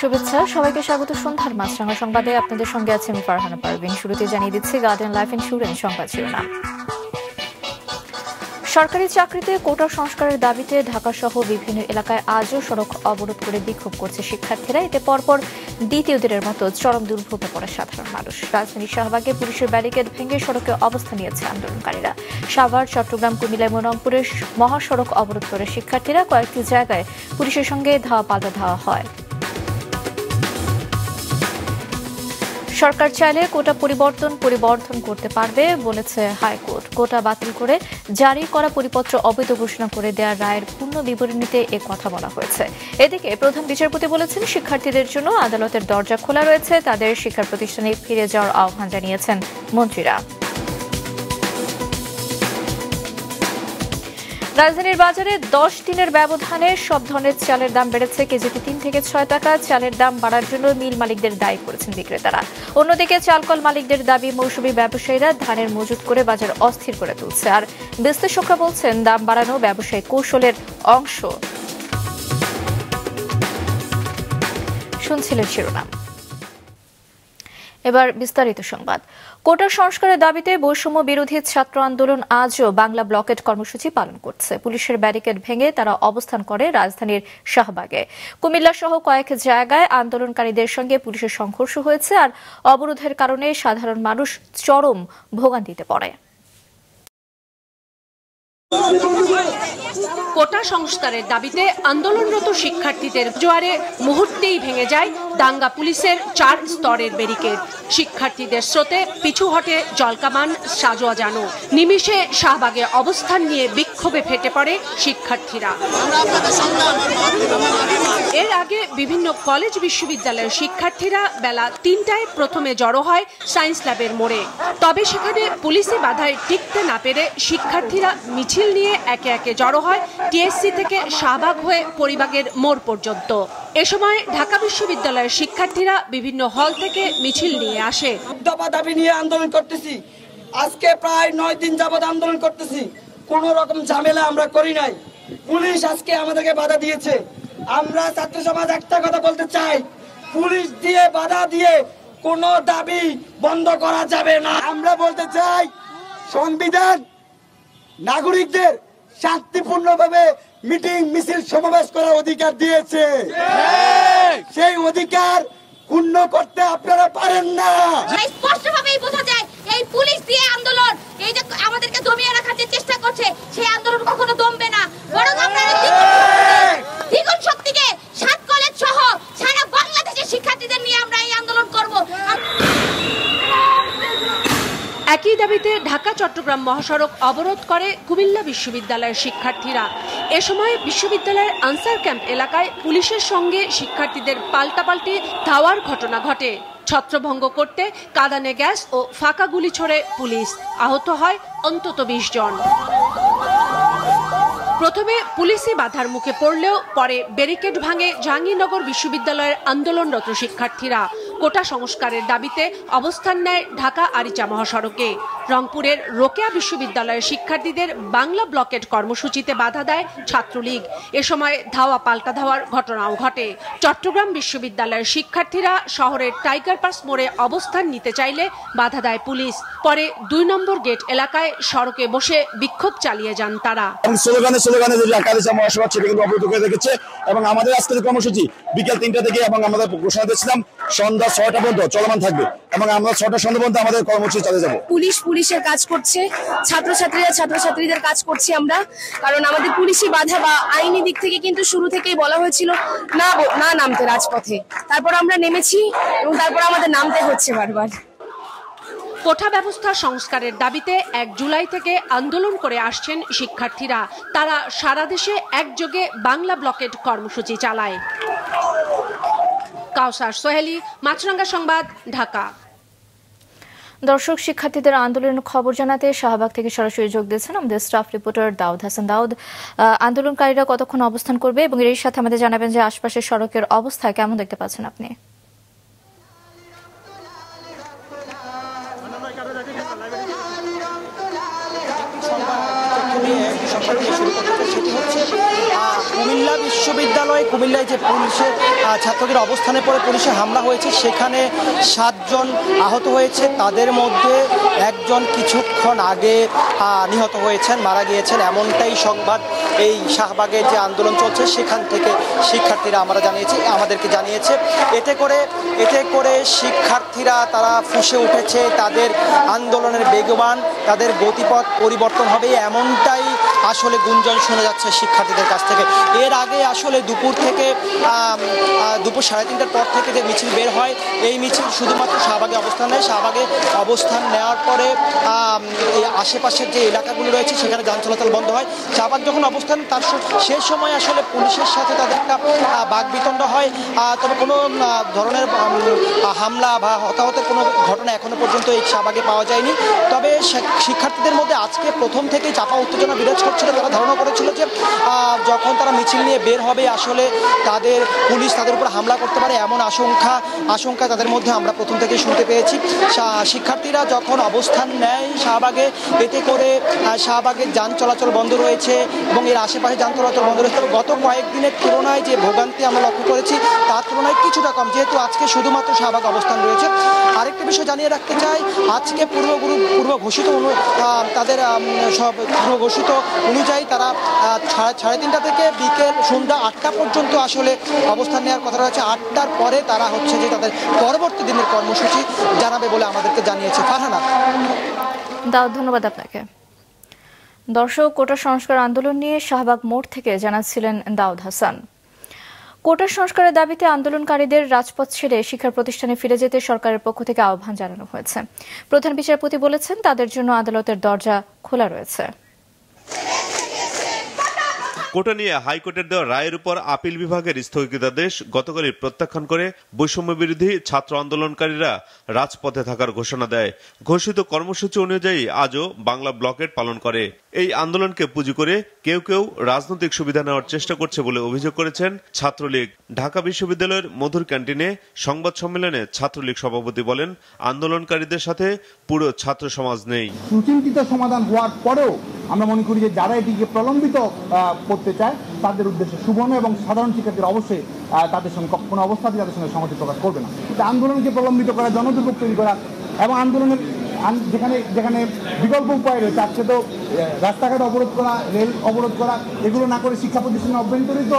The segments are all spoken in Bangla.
শুভেচ্ছা সবাইকে, স্বাগত সন্ধ্যার মাছরাঙা সংবাদে। আপনাদের সঙ্গে আছে আমি ফারহানা পারভিন। শুরুতে জানিয়ে দিচ্ছি গার্ডিয়ান লাইফ ইন্স্যুরেন্স সংবাদ শিরোনাম। সরকারি চাকরিতে কোটা সংস্কারের দাবিতে ঢাকা সহ বিভিন্ন এলাকায় আজও সড়ক অবরোধ করে বিক্ষোভ করছে শিক্ষার্থীরা। এতে পরপর দ্বিতীয় দিনের মতো চরম দুর্ভোগে পড়ে সাধারণ মানুষ। রাজধানীর শাহবাগে পুলিশের ব্যারিকেড ভেঙে সড়কে অবস্থান নিয়েছে আন্দোলনকারীরা। সাভার, চট্টগ্রাম, কুমিল্লা, রংপুরের মহাসড়ক অবরোধ করে শিক্ষার্থীরা। কয়েকটি জায়গায় পুলিশের সঙ্গে ধাওয়া পাল্টা ধাওয়া হয়। সরকার চাইলে কোটা পরিবর্তন করতে পারবে বলেছে হাইকোর্ট। কোটা বাতিল করে জারি করা পরিপত্র অবৈধ ঘোষণা করে দেওয়ার রায়ের পূর্ণ বিবরণীতে এ কথা বলা হয়েছে। এদিকে প্রধান বিচারপতি বলেছেন, শিক্ষার্থীদের জন্য আদালতের দরজা খোলা রয়েছে। তাদের শিক্ষা প্রতিষ্ঠানে ফিরে যাওয়ার আহ্বান জানিয়েছেন মন্ত্রীরা। রাজধানীর বাজারে 10 দিনের ব্যবধানে সব ধরনের চালের দাম বেড়েছে। কেজিতে 3 থেকে 6 টাকা। চালের দাম বাড়ার জন্য মিল মালিকদের দায়ী করেছেন বিক্রেতারা। অন্যদিকে চালকল মালিকদের দাবি, মৌসুমী ব্যবসায়ীরা ধানের মজুত করে বাজার অস্থির করে তুলছে। আর বিশ্লেষকরা বলছেন, দাম বাড়ানো ব্যবসায়ী কৌশলের অংশ। শুনছিলেন শিরোনাম, এবার বিস্তারিত সংবাদ। কোটা সংস্কারের দাবিতে বৈষম্য বিরোধী ছাত্র আন্দোলন আজও বাংলা ব্লকেট কর্মসূচি পালন করছে। পুলিশের ব্যারিকেড ভেঙে তারা অবস্থান করে রাজধানীর শাহবাগে। কুমিল্লা সহ কয়েক জায়গায় আন্দোলনকারীদের সঙ্গে পুলিশের সংঘর্ষ হয়েছে। আর অবরোধের কারণে সাধারণ মানুষ চরম ভোগান্তিতে পড়ে। কোটা সংস্কারের দাবিতে আন্দোলনরত শিক্ষার্থীদের জোয়ারে মুহূর্তেই ভেঙে যায় দাঙ্গা পুলিশের 4 স্তরের ব্যারিকেড। শিক্ষার্থীদের স্রোতে পিছু হটে জলকামান, সাজোয়া জানো। নিমিষে শাহবাগে অবস্থান নিয়ে বিক্ষোভে ফেটে পড়ে শিক্ষার্থীরা। এর আগে বিভিন্ন কলেজ বিশ্ববিদ্যালয়ের শিক্ষার্থীরা বেলা 3টায় প্রথমে জড়ো হয় সায়েন্স ল্যাবের মোড়ে। তবে সেখানে পুলিশি বাধায় টিকতে না পেরে শিক্ষার্থীরা মিছিল নিয়ে একে একে জড়ো হয় টিএসসি থেকে শাহবাগ হয়ে পরিবাগের মোড় পর্যন্ত। এ সময় ঢাকা বিশ্ববিদ্যালয়ের শিক্ষার্থীরা বিভিন্ন হল থেকে মিছিল নিয়ে আসে। দফা দাবি নিয়ে আন্দোলন করতেছি। আজকে প্রায় 9 দিন যাবত আন্দোলন করতেছি। কোন রকম ঝামেলা আমরা করি নাই। পুলিশ আজকে আমাদেরকে বাধা দিয়েছে। আমরা ছাত্র সমাজ একটা কথা বলতে চাই, পুলিশ দিয়ে বাধা দিয়ে কোনো দাবি বন্ধ করা যাবে না। আমরা বলতে চাই, সংবিধান নাগরিকদের শান্তিপূর্ণভাবে মিটিং, মিছিল, সমাবেশ করার অধিকার দিয়েছে। সেই অধিকার পূর্ণ করতে আপনারা পারেন না। স্পষ্টভাবেই বোঝা যায় এই পুলিশ দিয়ে আন্দোলন, এই যে আমাদেরকে দমিয়ে রাখার যে চেষ্টা করছে, সেই আন্দোলন কখনো দমবে না। বরং আপনারা দ্বিগুণ শক্তিকে 7 কলেজ সহ সারা বাংলাদেশের শিক্ষার্থীদের নিয়ে আমরা এই আন্দোলন করব। একই দাবিতে ঢাকা চট্টগ্রাম মহাসড়ক অবরোধ করে কুমিল্লা বিশ্ববিদ্যালয়ের শিক্ষার্থীরা। এ সময় বিশ্ববিদ্যালয়ের আনসার ক্যাম্প এলাকায় পুলিশের সঙ্গে শিক্ষার্থীদের পাল্টাপাল্টি ধাওয়ার ঘটনা ঘটে। ছত্রভঙ্গ করতে কাঁদানে গ্যাস ও ফাঁকা গুলি ছোড়ে পুলিশ। আহত হয় অন্তত 20 জন। প্রথমে পুলিশি বাধার মুখে পড়লেও পরে ব্যারিকেড ভাঙে জাহাঙ্গীরনগর বিশ্ববিদ্যালয়ের আন্দোলনরত শিক্ষার্থীরা। কোটা সংস্কারের দাবিতে অবস্থান নেয় ঢাকা আরিচা মহাসড়কে। রংপুরের রোকেয়া বিশ্ববিদ্যালয়ের শিক্ষার্থীদের বাংলা ব্লকেট কর্মসূচিতে বাধা দেয় ছাত্রলীগ। এ সময় ধাওয়া পাল্টা ধাওয়ার ঘটনাও ঘটে। চট্টগ্রাম বিশ্ববিদ্যালয়ের শিক্ষার্থীরা শহরের টাইগার পাস মোড়ে অবস্থান নিতে চাইলে বাধা দেয় পুলিশ। পরে 2 নম্বর গেট এলাকায় সড়কে বসে বিক্ষোভ চালিয়ে যান তারা। এবং আমাদের আজকের কর্মসূচি বিকেল 3টা থেকে, এবং আমাদের ঘোষণা দিয়েছিলাম সন্ধ্যা 6টা পর্যন্ত চলমান থাকবে, এবং আমরা 6টা সন্ধ্যা পর্যন্ত আমাদের কর্মসূচি চালিয়ে যাবো। পুলিশের কাজ করছে, ছাত্রছাত্রীদের কাজ করছি আমরা। কারণ আমাদের পুলিশি বাধা বা আইনি দিক থেকে কিন্তু শুরু থেকেই বলা হয়েছিল না নামতে রাজপথে। তারপর আমরা নেমেছি এবং তারপর আমাদের নামতে হচ্ছে বারবার। কোটা ব্যবস্থা সংস্কারের দাবিতে 1 জুলাই থেকে আন্দোলন করে আসছেন শিক্ষার্থীরা। তারা সারা দেশে একযোগে বাংলা ব্লকেট কর্মসূচি চালায়। কাউসার সোহেলি, মাছরাঙ্গা সংবাদ, ঢাকা। দর্শক, শিক্ষার্থীদের আন্দোলনের খবর জানাতে শাহবাগ থেকে সরাসরি যোগ দিয়েছেন আমাদের স্টাফ রিপোর্টার দাউদ হাসান। দাউদ, আন্দোলনকারীরা কতক্ষণ অবস্থান করবে এবং এর সাথে আমাদের জানাবেন যে আশপাশের সড়কের অবস্থা কেমন দেখতে পাচ্ছেন আপনি? কুমিল্লা বিশ্ববিদ্যালয়ে কুমিল্লায় যে পুলিশের ছাত্রদের অবস্থানের পরে পুলিশে হামলা হয়েছে, সেখানে 7 জন আহত হয়েছে। তাদের মধ্যে একজন কিছুক্ষণ আগে নিহত হয়েছেন, মারা গিয়েছেন, এমনটাই সংবাদ এই শাহবাগে যে আন্দোলন চলছে সেখান থেকে শিক্ষার্থীরা আমাদেরকে জানিয়েছে। এতে করে শিক্ষার্থীরা তারা ফুঁসে উঠেছে, তাদের আন্দোলনের বেগবান, তাদের গতিপথ পরিবর্তন হবে এমনটাই আসলে গুঞ্জন শোনা যাচ্ছে শিক্ষার্থীদের কাছ থেকে। এর আগে আসলে দুপুর 3:30টার পর থেকে যে মিছিল বের হয়, এই মিছিল শুধুমাত্র শাহবাগে অবস্থান নেয়। শাহবাগে অবস্থান নেওয়ার পরে আশেপাশের যে এলাকাগুলো রয়েছে সেখানে যান চলাচল বন্ধ হয়। শাহবাগ যখন অবস্থান তার সেই সময় আসলে পুলিশের সাথে তাদের একটা বাকবিতণ্ড হয়, তবে কোনো ধরনের হামলা বা হতাহতের কোনো ঘটনা এখনো পর্যন্ত এই শাহবাগে পাওয়া যায়নি। তবে শিক্ষার্থীদের মধ্যে আজকে প্রথম থেকেই চাপা উত্তেজনা বিরাজ করছিল। তারা ধারণা করেছিল যে যখন তারা মিছিল নিয়ে বের হবে আসলে পুলিশ তাদের উপর হামলা করতে পারে, এমন আশঙ্কা তাদের মধ্যে আমরা প্রথম থেকে শুনতে পেয়েছি। শিক্ষার্থীরা যখন অবস্থান নেয় শাহবাগে, এতে করে শাহবাগের যান চলাচল বন্ধ রয়েছে এবং এর আশেপাশে যান চলাচল বন্ধ রয়েছে। তবে গত কয়েকদিনের তুলনায় যে ভোগান্তি আমরা লক্ষ্য করেছি তার তুলনায় কিছুটা কম, যেহেতু আজকে শুধুমাত্র শাহবাগ অবস্থান রয়েছে। আরেকটা বিষয় জানিয়ে রাখতে চাই, আজকে পূর্ব ঘোষিত অনুযায়ী তারা 3:30 থেকে বিকেল সন্ধ্যা 8টা পর্যন্ত আসলে অবস্থান নেওয়ার কথা রয়েছে। 8টার পরে তারা যে তাদের পরবর্তী দিনের কর্মসূচি জানাবে বলে আমাদেরকে জানিয়েছে। ফারহানা। দাউদ, ধন্যবাদ আপনাকে। দর্শক, কোটা সংস্কার আন্দোলন নিয়ে শাহবাগ মোড় থেকে জানাচ্ছিলেন দাউদ হাসান। কোটা সংস্কারের দাবিতে আন্দোলনকারীদের রাজপথ ছেড়ে শিক্ষা প্রতিষ্ঠানে ফিরে যেতে সরকারের পক্ষ থেকে আহ্বান জানানো হয়েছে। প্রধান বিচারপতি বলেছেন তাদের জন্য আদালতের দরজা খোলা রয়েছে। কোটা নিয়ে হাইকোর্টের দেওয়া রায়ের উপর আপিল বিভাগের স্থগিতাদেশ গতকালই প্রত্যাখ্যান করে বৈষম্য বিরোধী ছাত্র আন্দোলনকারীরা রাজপথে থাকার ঘোষণা দেয়। ঘোষিত কর্মসূচি অনুযায়ী আজও বাংলা ব্লকেট পালন করে। এই আন্দোলনকে পুঁজি করে কেউ রাজনৈতিক সুবিধা নেওয়ার চেষ্টা করছে বলে অভিযোগ করেছেন ছাত্রলীগ। ঢাকা বিশ্ববিদ্যালয়ের মধুর ক্যান্টিনে সংবাদ সম্মেলনে ছাত্রলীগ সভাপতি বলেন, আন্দোলনকারীদের সাথে পুরো ছাত্র সমাজ নেই। সুচিন্তিত সমাধান হওয়ার পরেও আমরা মনে করি যে যারা এটিকে প্রলম্বিত করতে চায় তাদের উদ্দেশ্যে শুভ নয় এবং সাধারণ শিক্ষার্থীরা অবশ্যই তাদের সঙ্গে কোনো অবস্থাতেই তাদের সঙ্গে সহমত প্রকাশ করবে না। আন্দোলনকে প্রলম্বিত করা, জনদুর্ভোগ তৈরি করা এবং আন্দোলনের যেখানে বিকল্প উপায় রয়েছে, আজকে তো রাস্তাঘাট অবরোধ করা, রেল অবরোধ করা, এগুলো না করে শিক্ষা প্রতিষ্ঠানে অভ্যন্তরিত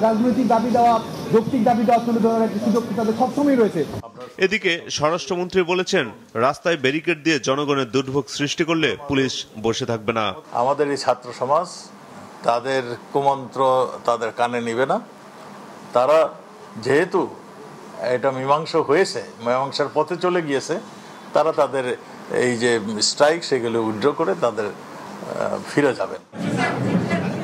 রাজনৈতিক দাবি দেওয়া, যৌক্তিক দাবি দেওয়া তুলে ধরার একটি সুযোগ তাদের সবসময় রয়েছে। এদিকে স্বরাষ্ট্রমন্ত্রী বলেছেন, রাস্তায় ব্যারিকেড দিয়ে জনগণের দুর্ভোগ সৃষ্টি করলে পুলিশ বসে থাকবে না। আমাদের এই ছাত্র সমাজ তাদের কুমন্ত্র তাদের কানে নিবে না। তারা যেহেতু এটা মীমাংসার পথে চলে গিয়েছে, তারা তাদের এই যে স্ট্রাইক সেগুলো উইথড্র করে তাদের ফিরে যাবেন।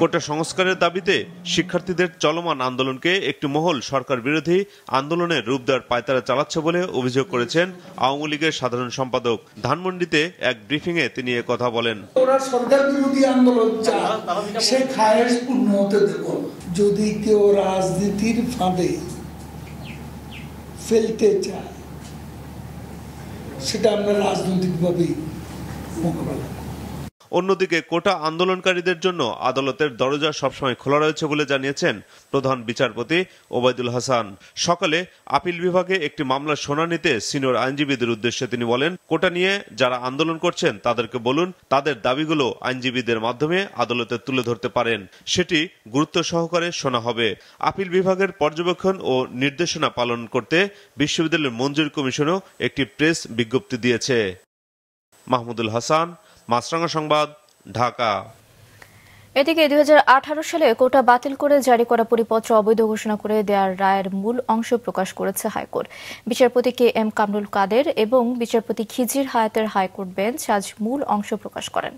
কোটা সংস্কারের দাবিতে শিক্ষার্থীদের চলমান আন্দোলনকে একটি মহল সরকার বিরোধী আন্দোলনের রূপ দেওয়ার পায়তারা চালাচ্ছে বলে অভিযোগ করেছেন আওয়ামী লীগের সাধারণ সম্পাদক। ধানমন্ডিতে এক ব্রিফিংয়ে তিনি কথা বলেন, ওরা সরকার বিরোধী আন্দোলন চায়, সে খায়েশ পূর্ণ হতে দেব। যদি কেউ রাজনীতির ফাঁদে ফেলতে চায় সেটা আমরা রাজনৈতিকভাবেই মোকাবেলা। অন্যদিকে কোটা আন্দোলনকারীদের জন্য আদালতের দরজা সবসময় খোলা রয়েছে বলে জানিয়েছেন প্রধান বিচারপতি ওবায়দুল হাসান। সকালে আপিল বিভাগে একটি মামলার শুনানিতে সিনিয়র আইনজীবীদের উদ্দেশ্যে তিনি বলেন, কোটা নিয়ে যারা আন্দোলন করছেন তাদেরকে বলুন তাদের দাবিগুলো আইনজীবীদের মাধ্যমে আদালতে তুলে ধরতে পারেন, সেটি গুরুত্ব সহকারে শোনা হবে। আপিল বিভাগের পর্যবেক্ষণ ও নির্দেশনা পালন করতে বিশ্ববিদ্যালয়ের মঞ্জুরি কমিশনও একটি প্রেস বিজ্ঞপ্তি দিয়েছে। মাহমুদুল হাসান, মাছরাঙা সংবাদ, ঢাকা। এদিকে 2018 সালে কোটা বাতিল করে জারি করা পরিপত্র অবৈধ ঘোষণা করে দেওয়ার রায়ের মূল অংশ প্রকাশ করেছে হাইকোর্ট। বিচারপতি কে এম কামরুল কাদের এবং বিচারপতি খিজির হায়াতের হাইকোর্ট বেঞ্চ আজ মূল অংশ প্রকাশ করেন।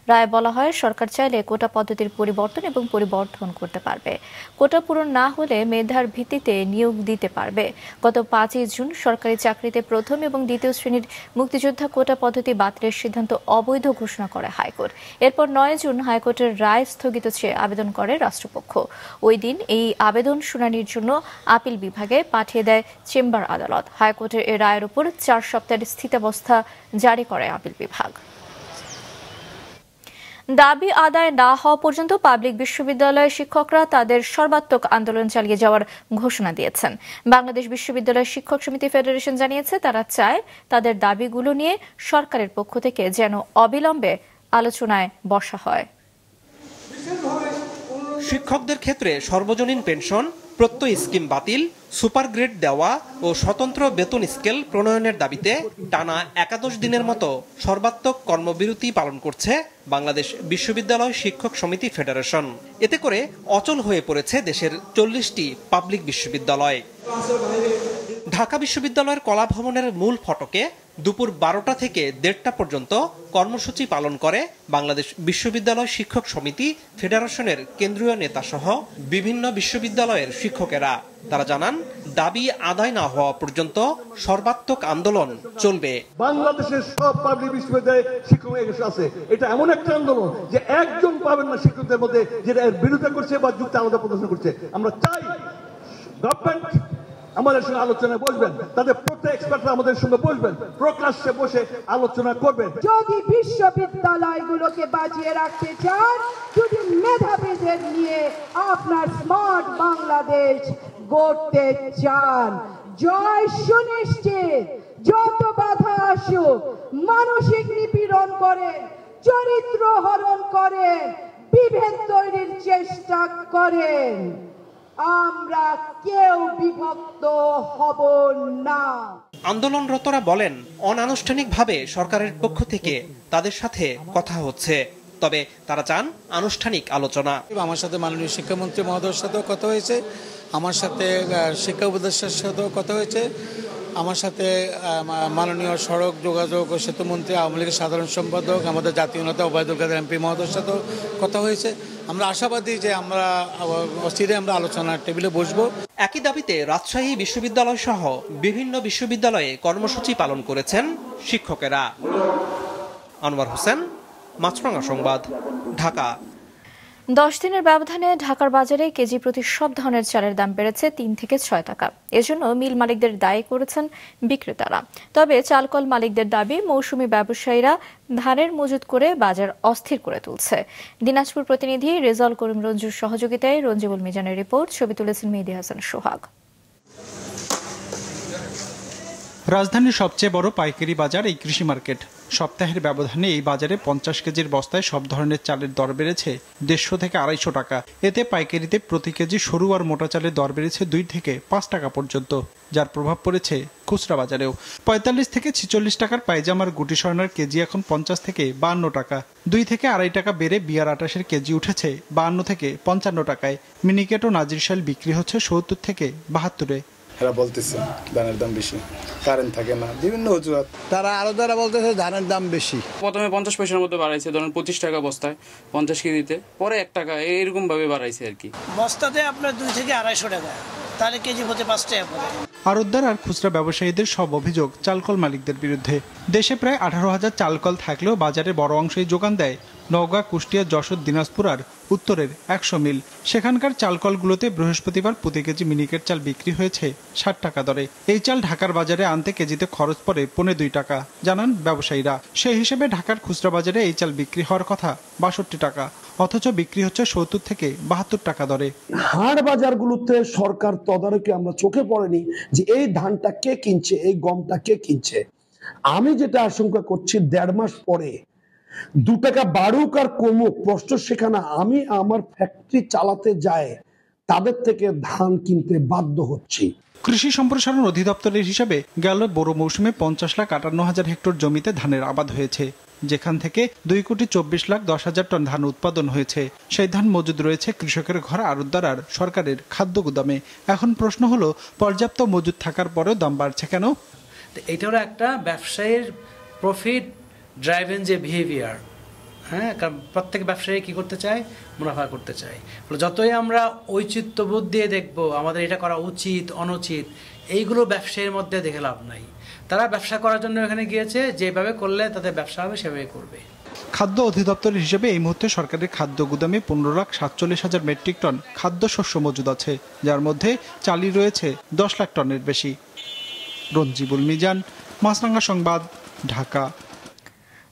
রায়ে বলা হয়, সরকার চাইলে কোটা পদ্ধতির পরিবর্তন এবং পরিবর্ধন করতে পারবে। কোটা পূরণ না হলে মেধার ভিত্তিতে নিয়োগ দিতে পারবে। গত 5 জুন সরকারি চাকরিতে প্রথম এবং দ্বিতীয় শ্রেণীর মুক্তিযোদ্ধা কোটা পদ্ধতি বাতিলের সিদ্ধান্ত অবৈধ ঘোষণা করে হাইকোর্ট। এরপর 9 জুন হাইকোর্টের রায় স্থগিত চেয়ে আবেদন করে রাষ্ট্রপক্ষ। ওই দিন এই আবেদন শুনানির জন্য আপিল বিভাগে পাঠিয়ে দেয় চেম্বার আদালত। হাইকোর্টের এই রায়ের উপর 4 সপ্তাহের স্থিতাবস্থা জারি করে আপিল বিভাগ। দাবি আদায় না হওয়া পর্যন্ত পাবলিক বিশ্ববিদ্যালয়ের শিক্ষকরা তাদের সর্বাত্মক আন্দোলন চালিয়ে যাওয়ার ঘোষণা দিয়েছেন। বাংলাদেশ বিশ্ববিদ্যালয় শিক্ষক সমিতি ফেডারেশন জানিয়েছে, তারা চায় তাদের দাবিগুলো নিয়ে সরকারের পক্ষ থেকে যেন অবিলম্বে আলোচনায় বসা হয়। শিক্ষকদের ক্ষেত্রে সর্বজনীন পেনশন, প্রত্যয় স্কিম বাতিল, সুপার গ্রেড দেওয়া ও স্বতন্ত্র বেতন স্কেল প্রণয়নের দাবিতে টানা 11 দিনের মতো সর্বাত্মক কর্মবিরতি পালন করছে বাংলাদেশ বিশ্ববিদ্যালয় শিক্ষক সমিতি ফেডারেশন। এতে করে অচল হয়ে পড়েছে দেশের 40টি পাবলিক বিশ্ববিদ্যালয়। ঢাকা বিশ্ববিদ্যালয়ের কলাভবনের মূল ফটকে দুপুর 12টা থেকে 1:30টা পর্যন্ত কর্মসূচি পালন করে বাংলাদেশ বিশ্ববিদ্যালয় শিক্ষক সমিতি ফেডারেশনের কেন্দ্রীয় নেতা সহ বিভিন্ন বিশ্ববিদ্যালয়ের শিক্ষকেরা। তারা জানান, দাবি আদায় না হওয়া পর্যন্ত সর্বাত্মক আন্দোলন চলবে। বাংলাদেশের সব পাবলিক বিশ্ববিদ্যালয়ে শিক্ষক আছে, এটা এমন একটা আন্দোলন যে একজন পাবেন না শিক্ষকদের মধ্যে যেটা এর বিরোধিতা করছে বা যুক্তি আলাদা প্রদর্শন করছে। আমরা চাই গভর্নমেন্ট আমাদের সঙ্গে আলোচনায় বসবেন, তাদের প্রত্যেক এক্সপার্টরা আমাদের সঙ্গে বসবেন, প্রকাশ্যে বসে আলোচনা করবেন। যদি বিশ্ববিদ্যালয়গুলোকে বাঁচিয়ে রাখতে চান, যদি মেধাবীদের নিয়ে আপনার স্মার্ট বাংলাদেশ গড়তে চান, জয় সুনিশ্চিত। যত বাধা আসুক, মানসিক নিপীড়ন করেন, চরিত্র হরণ করেন, বিভেদ তৈরির চেষ্টা করেন, আমরা কেউ বিভক্ত হব না। আন্দোলনরতরা বলেন, অনানুষ্ঠানিকভাবে সরকারের পক্ষ থেকে তাদের সাথে কথা হচ্ছে, তবে তারা চান আনুষ্ঠানিক আলোচনা। আমার সাথে মাননীয় শিক্ষামন্ত্রী মহোদয়ের সাথেও কথা হয়েছে, আমার সাথে শিক্ষা উপদেষ্টার সাথেও কথা হয়েছে, আমার সাথে মাননীয় সড়ক যোগাযোগ ও সেতুমন্ত্রী, আওয়ামী লীগের সাধারণ সম্পাদক, আমাদের জাতীয় নেতা ওবায়দুল কাদের এমপি মহোদয়ের সাথেও কথা হয়েছে। আমরা আশাবাদী যে আমরা অচিরে আমরা আলোচনার টেবিলে বসবো। একই দাবিতে রাজশাহী বিশ্ববিদ্যালয় সহ বিভিন্ন বিশ্ববিদ্যালয়ে কর্মসূচি পালন করেছেন শিক্ষকেরা। আনোয়ার হোসেন, মাছরাঙা সংবাদ, ঢাকা। 10 দিনের ব্যবধানে ঢাকার বাজারে কেজি প্রতি সব ধরনের চালের দাম বেড়েছে 3 থেকে 6 টাকা। এজন্য মিল মালিকদের দায়ী করেছেন বিক্রেতারা। তবে চালকল মালিকদের দাবি, মৌসুমী ব্যবসায়ীরা ধানের মজুত করে বাজার অস্থির করে তুলছে। দিনাজপুর প্রতিনিধি রেজাউল করিম রঞ্জুর সহযোগিতায় রঞ্জিবুল মিজানের রিপোর্ট, ছবি তুলেছেন মেহেদী হাসান সোহাগ। রাজধানীর সবচেয়ে বড় পাইকারি বাজার এই কৃষি মার্কেট। সপ্তাহের ব্যবধানে এই বাজারে 50 কেজির বস্তায় সব ধরনের চালের দর বেড়েছে 150 থেকে 250 টাকা। এতে পাইকারিতে প্রতি কেজি সরু আর মোটা চালের দর বেড়েছে 2 থেকে 5 টাকা পর্যন্ত, যার প্রভাব পড়েছে খুচরা বাজারেও। 45 থেকে 46 টাকার পায়জামার গুটি সয়নার কেজি এখন 50 থেকে 52 টাকা। 2 থেকে 2.5 টাকা বেড়ে বিয়ার 28-এর কেজি উঠেছে 52 থেকে 55 টাকায়। মিনিকেট ও নাজিরশাল বিক্রি হচ্ছে 70 থেকে 72-এ। এরা বলতেছে ধানের দাম বেশি, কারেন্ট থাকে না, বিভিন্ন অজুহাত। তারা আরো যারা বলতেছে ধানের দাম বেশি। প্রথমে 50 পয়সার মতো বাড়াইছে, ধরেন 25 টাকা বস্তায় 50 কেজিতে, পরে 1 টাকা, এরকম ভাবে বাড়াইছে আর কি। বস্তাতে আপনার 2 থেকে 250 টাকা, তাহলে কেজি প্রতি 5 টাকা পড়ে। আড়তদার আর খুচরা ব্যবসায়ীদের সব অভিযোগ চালকল মালিকদের বিরুদ্ধে। দেশে প্রায় 18,000 চালকল থাকলেও বাজারে বড় অংশই যোগান দেয় নওগাঁ, কুষ্টিয়া, যশোর, দিনাজপুর আর উত্তরের 100 মিল। সেখানকার চালকলগুলোতে বৃহস্পতিবার প্রতি কেজি মিনিকেট চাল বিক্রি হয়েছে 60 টাকা দরে। এই চাল ঢাকার বাজারে আনতে কেজিতে খরচ পড়ে 2.25 টাকা, জানান ব্যবসায়ীরা। সেই হিসেবে ঢাকার খুচরা বাজারে এই চাল বিক্রি হওয়ার কথা 62 টাকা, অথচ বিক্রি হচ্ছে 70 থেকে 72 টাকা দরে। হাট বাজারগুলোতে সরকার তদারকি আমরা চোখে পড়েনি যে এই ধানটা কে কিনছে, এই গমটা কে কিনছে। আমি যেটা আশঙ্কা করছি 1.5 মাস পরে 2 টাকা বাড়ুক আর কমুক, প্রশ্ন সেখানে আমি আমার ফ্যাক্টরি চালাতে যাই তাদের থেকে ধান কিনতে বাধ্য হচ্ছি। কৃষি সম্প্রসারণ অধিদপ্তরের হিসাবে গেল বোরো মৌসুমে 50,58,000 হেক্টর জমিতে ধানের আবাদ হয়েছে। যেখান থেকে 2,24,10,000 টন ধান উৎপাদন হয়েছে। সেই ধান মজুদ রয়েছে কৃষকের ঘর, আড়তদার আর সরকারের খাদ্য গুদামে। এখন প্রশ্ন হলো, পর্যাপ্ত মজুদ থাকার পরেও দাম বাড়ছে কেন? এটারও একটা ব্যবসায়ীর প্রফিট ড্রাইভেন যে বিহেভিয়ার, হ্যাঁ, কারণ প্রত্যেক ব্যবসায়ী কি করতে চায়? মুনাফা করতে চায়। যতই আমরা ঔচিত্যবোধ দিয়ে দেখবো আমাদের এটা করা উচিত অনুচিত, এইগুলো ব্যবসায়ীর মধ্যে দেখে লাভ নাই। তারা ব্যবসা করার জন্য এখানে গিয়েছে, যেভাবে করলে তাদের ব্যবসা হবে সেভাবে করবে। খাদ্য অধিদপ্তরের হিসেবে এই মুহূর্তে সরকারের খাদ্য গুদামে 15,47,000 মেট্রিক টন খাদ্যশস্য মজুদ আছে, যার মধ্যে চালই রয়েছে 10 লাখ টনের বেশি। রঞ্জিবুল মিজান, মাছরাঙা সংবাদ, ঢাকা।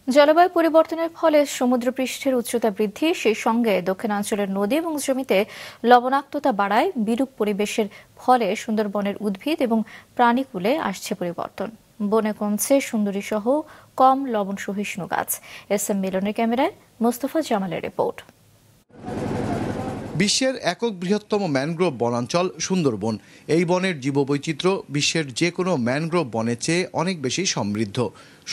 জলবায়ু পরিবর্তনের ফলে সমুদ্রপৃষ্ঠের উচ্চতা বৃদ্ধি, সেই সঙ্গে দক্ষিণাঞ্চলের নদী এবং জমিতে লবণাক্ততা বাড়ায়। বিরূপ পরিবেশের ফলে সুন্দরবনের উদ্ভিদ এবং প্রাণীকুলে আসছে পরিবর্তন। বনে কমছে সুন্দরী সহ কম লবণ সহিষ্ণু গাছ। SM মিলনের ক্যামেরায় মোস্তফা জামালের রিপোর্ট। বিশ্বের একক বৃহত্তম ম্যানগ্রোভ বনাঞ্চল সুন্দরবন। এই বনের জীববৈচিত্র্য বিশ্বের যে কোনো ম্যানগ্রোভ বনের চেয়ে অনেক বেশি সমৃদ্ধ।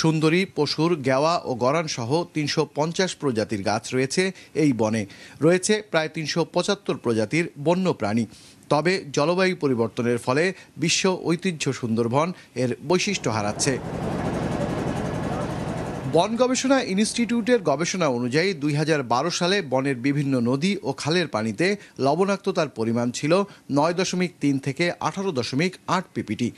সুন্দরী, পশুর, গেওয়া ও গরান সহ 350 প্রজাতির গাছ রয়েছে এই বনে। রয়েছে প্রায় 375 প্রজাতির বন্য প্রাণী। তবে জলবায়ু পরিবর্তনের ফলে বিশ্ব ঐতিহ্য সুন্দরবন এর বৈশিষ্ট্য হারাচ্ছে। বন গবেষণা ইনস্টিটিউটের গবেষণা অনুযায়ী 2012 সালে বনের বিভিন্ন নদী ও খালের পানিতে লবণাক্ততার পরিমাণ ছিল 9.3 থেকে 18.8 পিপিটি।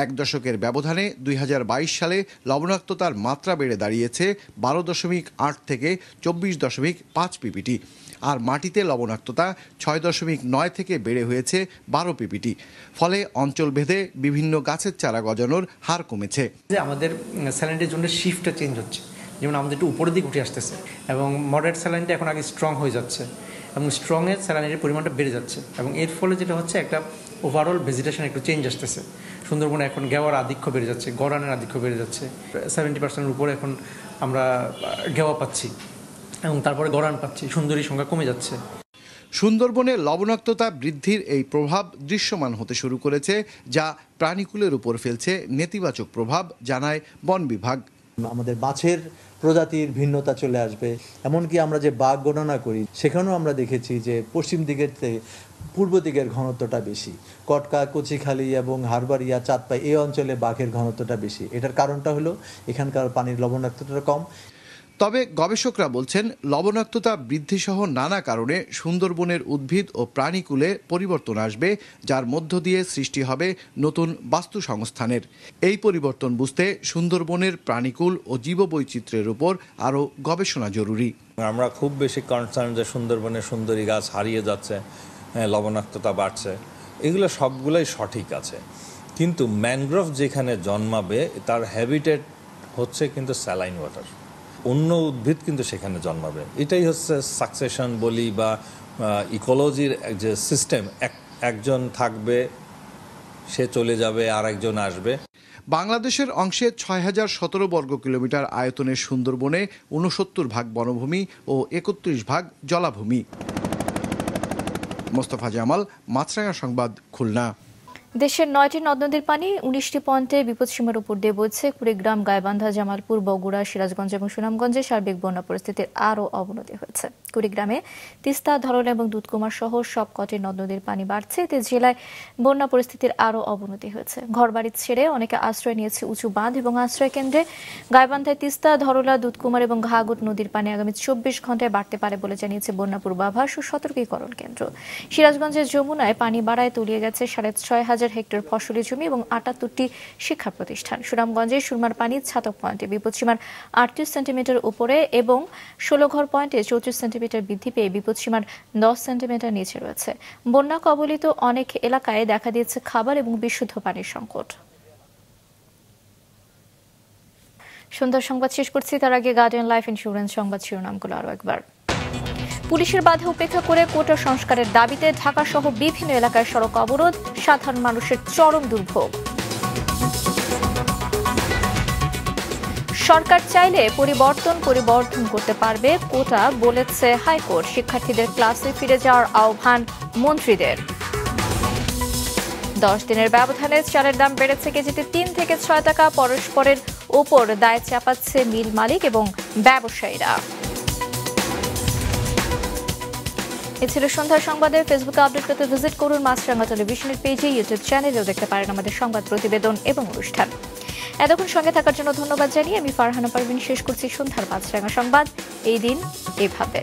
এক দশকের ব্যবধানে 2022 সালে লবণাক্ততার মাত্রা বেড়ে দাঁড়িয়েছে 12.8 থেকে 24.5 পিপিটি। আর মাটিতে লবণাক্ততা 6.9 থেকে বেড়ে হয়েছে 12 পিপিটি। ফলে অঞ্চলভেদে বিভিন্ন গাছের চারা গজানোর হার কমেছে। আমাদের স্যালাইনের জন্য শিফটটা চেঞ্জ হচ্ছে, যেমন আমাদের একটু উপরের দিকে উঠে আসতেছে এবং মডারেট স্যালাইনটা এখন আগে স্ট্রং হয়ে যাচ্ছে এবং স্ট্রংয়ের স্যালাইনের পরিমাণটা বেড়ে যাচ্ছে এবং এর ফলে যেটা হচ্ছে একটা ওভারঅল ভেজিটেশন একটু চেঞ্জ আসতেছে। সুন্দরবনে এখন গেওয়ার আধিক্য বেড়ে যাচ্ছে, গরানের আধিক্য বেড়ে যাচ্ছে। 70%-এর উপরে এখন আমরা গেওয়া পাচ্ছি এবং তারপরে গরান পাচ্ছি, সুন্দরীর সংখ্যা কমে যাচ্ছে। সুন্দরবনে লবণাক্ততা বৃদ্ধির এই প্রভাব দৃশ্যমান হতে শুরু করেছে, যা প্রাণীকুলের উপর ফেলছে নেতিবাচক প্রভাব, জানায় বন বিভাগ। আমাদের মাছের প্রজাতির ভিন্নতা চলে আসবে। এমনকি আমরা যে বাঘ গণনা করি সেখানেও আমরা দেখেছি যে পশ্চিম দিকের থেকে পূর্ব দিকের ঘনত্বটা বেশি। কটকা, কচিখালি এবং হারবাড়িয়া, চাঁদপাই এই অঞ্চলে বাঘের ঘনত্বটা বেশি। এটার কারণটা হলো এখানকার পানির লবণাক্ততা কম। তবে গবেষকরা বলছেন, লবণাক্ততা বৃদ্ধিসহ নানা কারণে সুন্দরবনের উদ্ভিদ ও প্রাণীকুলে পরিবর্তন আসবে, যার মধ্য দিয়ে সৃষ্টি হবে নতুন বাস্তু সংস্থানের। এই পরিবর্তন বুঝতে সুন্দরবনের প্রাণীকুল ও জীববৈচিত্র্যের উপর আরও গবেষণা জরুরি। আমরা খুব বেশি কনসার্ন যে সুন্দরবনের সুন্দরী গাছ হারিয়ে যাচ্ছে, লবণাক্ততা বাড়ছে, এগুলো সবগুলোই সঠিক আছে। কিন্তু ম্যানগ্রোভ যেখানে জন্মাবে তার হ্যাবিটেট হচ্ছে কিন্তু স্যালাইন ওয়াটার, অন্য উদ্ভিদ কিন্তু সেখানে জন্মাবে। এটাই হচ্ছে সাকসেশন বলি বা ইকোলজির যে সিস্টেম, একজন থাকবে, সে চলে যাবে, আর একজন আসবে। বাংলাদেশের অংশে 6017 বর্গ কিলোমিটার আয়তনের সুন্দরবনে 69 ভাগ বনভূমি ও 31 ভাগ জলাভূমি। মোস্তফা জামাল, মাছরাঙা সংবাদ, খুলনা। দেশের 9টি নদ নদীর পানি 19টি পয়েন্টে বিপদসীমার উপর দিয়ে বইছে। কুড়িগ্রাম, গাইবান্ধা, জামালপুর, বগুড়া, সিরাজগঞ্জ এবং সুনামগঞ্জে সার্বিক বন্যা পরিস্থিতির আরও অবনতি হয়েছে। কুড়িগ্রামে তিস্তা, ধরলা এবং দুধকুমার সহ সবকটি নদ নদীর পানি বাড়ছে। এতে জেলায় বন্যা পরিস্থিতির আরও অবনতি হয়েছে। ঘরবাড়ি ছেড়ে অনেকে আশ্রয় নিয়েছে উঁচু বাঁধ এবং আশ্রয় কেন্দ্রে। গাইবান্ধায় তিস্তা, ধরলা, দুধকুমার এবং ঘাঘট নদীর পানি আগামী 24 ঘন্টায় বাড়তে পারে বলে জানিয়েছে বন্যা পূর্বাভাস ও সতর্কীকরণ কেন্দ্র। সিরাজগঞ্জের যমুনায় পানি বাড়ায় তলিয়ে গেছে 6,500 হেক্টর ফসলি জমি এবং 78টি শিক্ষা প্রতিষ্ঠান। সুনামগঞ্জে সুরমার পানি ছাতক পয়েন্টে বিপদসীমার 38 সেন্টিমিটার উপরে এবং 16 পয়েন্টে 34 সেন্টিমিটার বৃদ্ধি পেয়ে বিপদসীমার 10 সেন্টিমিটার নিচে রয়েছে। বন্যা কবলিত অনেক এলাকায় দেখা দিয়েছে খাবার এবং বিশুদ্ধ পানির সংকট। সুন্দর সংবাদ শেষ করছি, তার আগে গার্ডিয়ান লাইফ ইন্স্যুরেন্স সংবাদ শিরোনামগুলো আরো একবার। পুলিশের বাধা উপেক্ষা করে কোটা সংস্কারের দাবিতে ঢাকা সহ বিভিন্ন এলাকায় সড়ক অবরোধ, সাধারণ মানুষের চরম দুর্ভোগ। সরকার চাইলে পরিবর্তন করতে পারবে কোটা, বলেছে হাইকোর্ট। শিক্ষার্থীদের ক্লাসে ফিরে যাওয়ার আহ্বান মন্ত্রীদের। 10 দিনের ব্যবধানে চালের দাম বেড়েছে কেজিতে 3 থেকে 6 টাকা। পরস্পরের ওপর দায় চাপাচ্ছে মিল মালিক এবং ব্যবসায়ীরা। এ ছিল সন্ধ্যার সংবাদের। ফেসবুকে আপডেট পেতে ভিজিট করুন মাছরাঙা টেলিভিশনের পেজে, ইউটিউব চ্যানেলেও দেখতে পারেন আমাদের সংবাদ প্রতিবেদন এবং অনুষ্ঠান। এতক্ষণ সঙ্গে থাকার জন্য ধন্যবাদ জানিয়ে আমি ফারহানা পারভিন শেষ করছি সন্ধ্যার মাছরাঙা সংবাদ। এই দিন এভাবে।